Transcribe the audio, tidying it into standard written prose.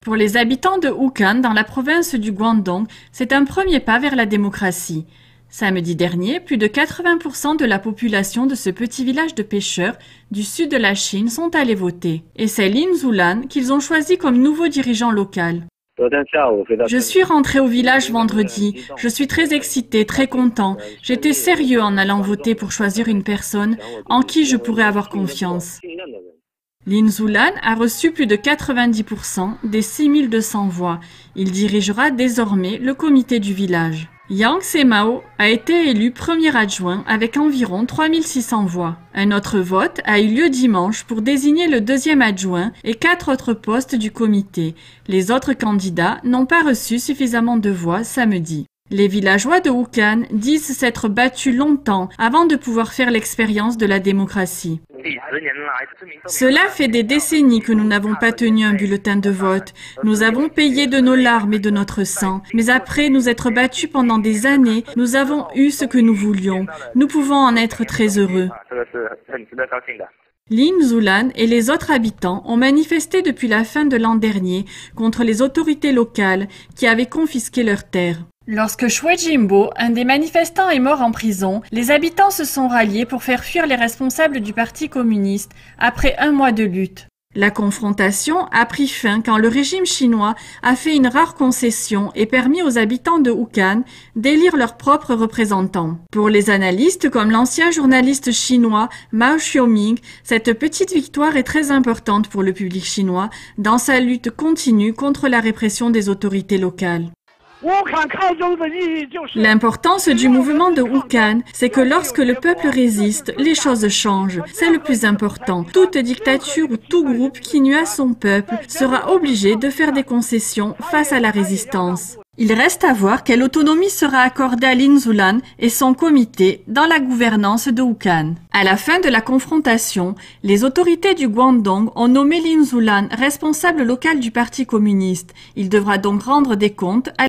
Pour les habitants de Wukan, dans la province du Guangdong, c'est un premier pas vers la démocratie. Samedi dernier, plus de 80% de la population de ce petit village de pêcheurs du sud de la Chine sont allés voter. Et c'est Lin Zulan qu'ils ont choisi comme nouveau dirigeant local. Je suis rentré au village vendredi. Je suis très excité, très content. J'étais sérieux en allant voter pour choisir une personne en qui je pourrais avoir confiance. Lin Zulan a reçu plus de 90% des 6200 voix. Il dirigera désormais le comité du village. Yang Semao a été élu premier adjoint avec environ 3600 voix. Un autre vote a eu lieu dimanche pour désigner le deuxième adjoint et 4 autres postes du comité. Les autres candidats n'ont pas reçu suffisamment de voix samedi. Les villageois de Wukan disent s'être battus longtemps avant de pouvoir faire l'expérience de la démocratie. Cela fait des décennies que nous n'avons pas tenu un bulletin de vote. Nous avons payé de nos larmes et de notre sang. Mais après nous être battus pendant des années, nous avons eu ce que nous voulions. Nous pouvons en être très heureux. Lin Zulan et les autres habitants ont manifesté depuis la fin de l'an dernier contre les autorités locales qui avaient confisqué leurs terres. Lorsque Xue Jingbo, un des manifestants, est mort en prison, les habitants se sont ralliés pour faire fuir les responsables du Parti communiste après un mois de lutte. La confrontation a pris fin quand le régime chinois a fait une rare concession et permis aux habitants de Wukan d'élire leurs propres représentants. Pour les analystes comme l'ancien journaliste chinois Mao Xiaoming, cette petite victoire est très importante pour le public chinois dans sa lutte continue contre la répression des autorités locales. L'importance du mouvement de Wukan, c'est que lorsque le peuple résiste, les choses changent. C'est le plus important. Toute dictature ou tout groupe qui nuit à son peuple sera obligé de faire des concessions face à la résistance. Il reste à voir quelle autonomie sera accordée à Lin Zulan et son comité dans la gouvernance de Wukan. À la fin de la confrontation, les autorités du Guangdong ont nommé Lin Zulan responsable local du Parti communiste. Il devra donc rendre des comptes à